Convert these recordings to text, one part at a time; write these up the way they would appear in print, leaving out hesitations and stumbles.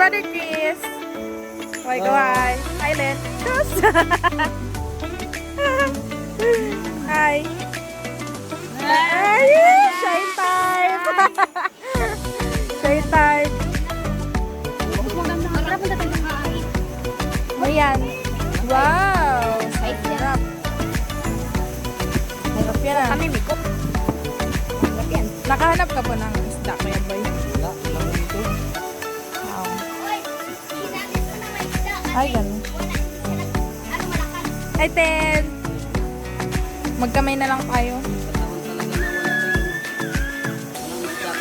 Brother Chris. Okay, go hi. Hi, Len. Sus! Hi. Ay, shy time. Shy time. Ayan. Wow! Sarap. Sarap yan ah. Kami mikop. Sarap yan. Nakahanap ka po ng isda, Kuya Boy? Wala, lang ito. Wow. Ay, ganun. Hi, Ten! Magkamay na lang tayo.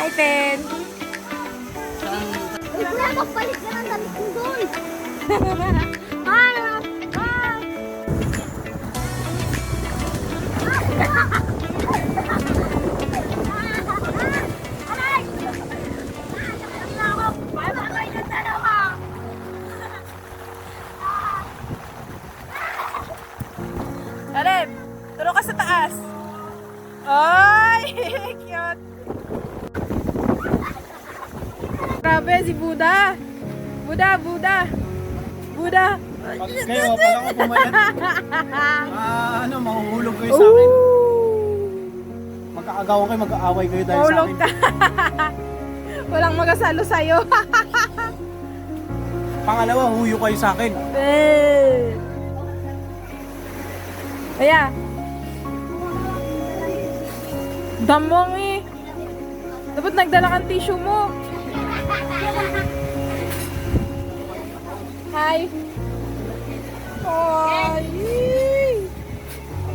Hi, Ten! Uy, wala magpalit na ng damit ko doon. Para! Alep! Turo ka sa taas! Ay! Cute! Grabe, si Buda! Buda! Pag kayo, pala ko pumayat. Mahuhulog kayo sa akin. Magkaagawan kayo, mag-aaway kayo dahil sa Mahulog akin. ka! Walang magasalo sa'yo. Pangalawa, huyo kayo sa akin. Kaya, damong eh. Dapat nagdala kang tissue mo. Hi. Hi.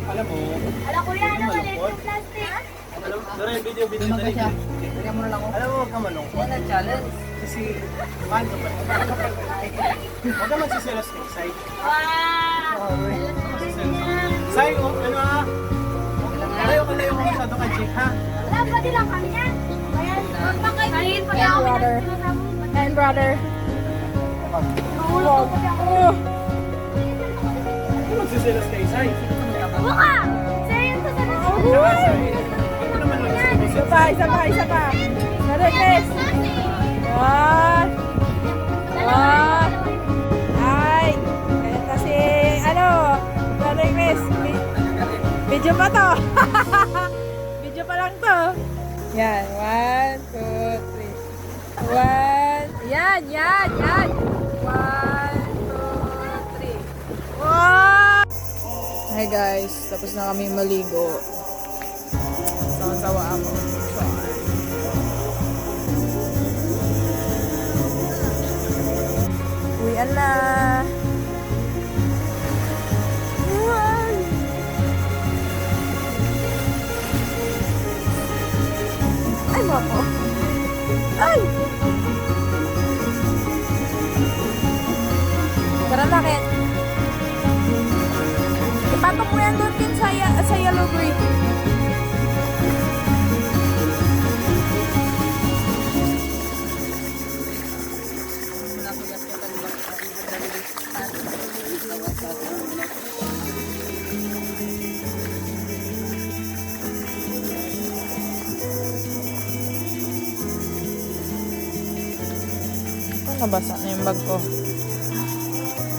Alam mo, Ala kuya, ano maliit yung plastic? alam mo, dali, video, dali. Bigyan mo na lang ako. Alam mo, huwag ka malungkot. Yan ang challenge. Kasi, mahal ka pa. Huwag ka magsiselos kay Sai. Wow! Sai, ano ha? Layo ka masyado kay Jake, ha? Wala, pwede lang kami yan. Ayan, magpakain pa And brother. And brother. Mahulog pa ako. Huwag ka magsiselos kay Sai. Buka! Sa'yo to sa Saka, Sai, huwag mo naman lang Isa pa. Brother Chris. One. Ay. Kaya kasi, Brother Chris. Video pa to. Video pa lang to. Yan. 1, 2, 3. 1. Yan. 1, 2, 3. Wow! Hi guys, tapos na kami maligo. Sawa-sawa ako. Uwian na. Uwan. Ay, mga po. Ay! Tara na, Ken. Ipatok mo yan doon, Ken, sa yellow brick. Nabasa na yung bag ko.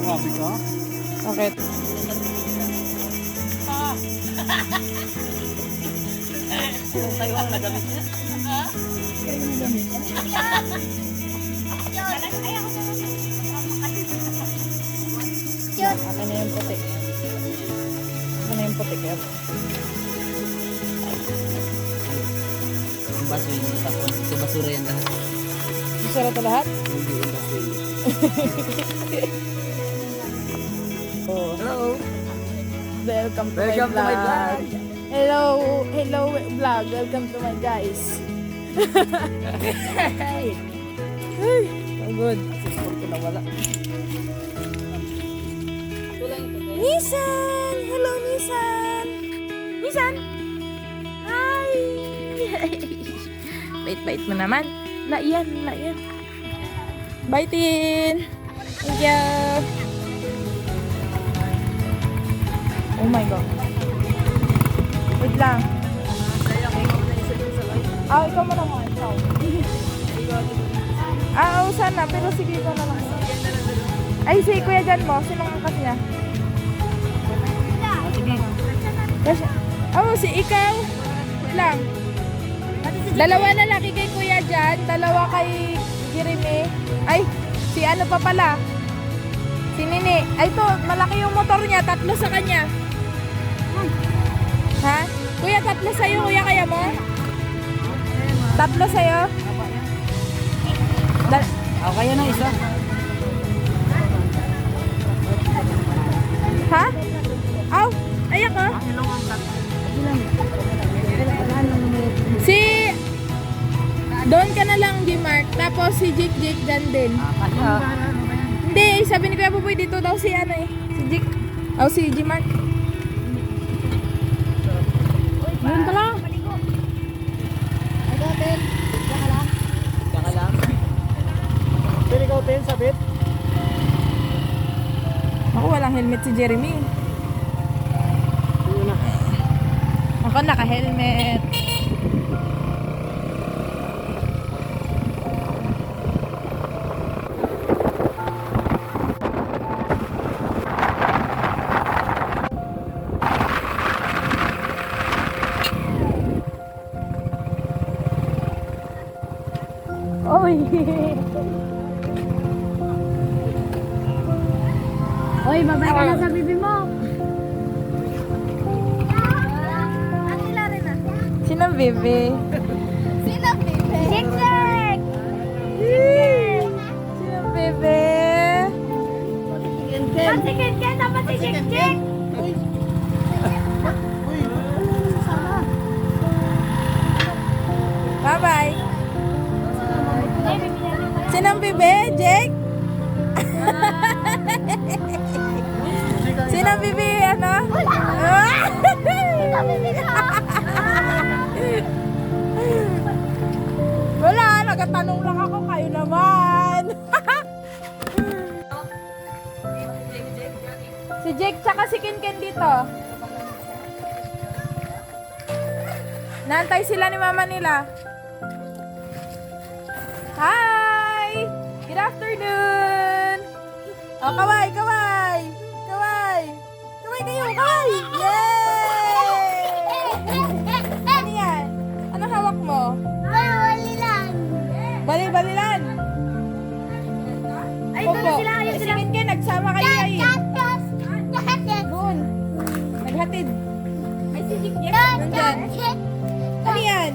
Grabe ka. Bakit? Tayo ang nagamit niya. Akin na yung puti. Akin na yung puti kaya. Yung baso yung tapon. Ito basura yan lahat. Gusto na ito lahat? Hindi yung baso yun. Oh. Hello! Welcome to Welcome to my my vlog. vlog. Hello vlog. Welcome to my guys. Hey! Ay, so good. Sipon ko nawala. Nissan! Hello, Nissan! Nissan! Hi! Bait-bait mo naman. Laiyan. Bye, Tin! Thank you! Oh my God. Wait lang. Ikaw mo naman. Ikaw. Oo, sana. Pero sige ko na lang. Ay, si Kuya Jan mo. Sinong angkas niya? Sige. Kasi, oh, si ikaw. Wait lang. Dalawa lalaki kay Kuya Jan. Dalawa kay Jeremy. Ay, si ano pa pala? Si Nini. Ay, to, malaki yung motor niya. 3 sa kanya. Ha? Kuya, 3 sa'yo. Kuya, kaya mo? 3 sa'yo? Ako kayo na isa. Ha? Aw, ay ako? Si... Doon ka na lang, G-Mark. Tapos si Jake dyan din. Kaya. Hindi, sabi ni Kuya Pupoy dito daw si ano eh. Si Jake. Oh, si G-Mark. Doon ka lang. Saka lang. Pwede ikaw, Ten, sabit. Ako, walang helmet si Jeremy. Yun na. Ako, naka-helmet. Oy! Hoy, babay ka na sa bibi mo. At sila rin ah. Sinong bebe? Sino bibi? Jek! Sinong bebe? Pasikin ka na ba si Jek? Bye-bye. Sinong bebe? Jake? Sinong bebe? Ano? Wala, nagatanong lang ako. Kayo naman. Si Jake tsaka si Kinken dito. Naantay sila ni mama nila. Hi! Good afternoon! Oh, kaway, kaway! Kaway! Kaway kayo, kaway! Yay! Ano yan? Anong hawak mo? Bali-balilan! Ay, Opo. doon sila, ayun sila. Sige, Ken, nagsama kayo kayo. Doon. Naghatid. Ay, si Jek. Nandyan. Ano yan?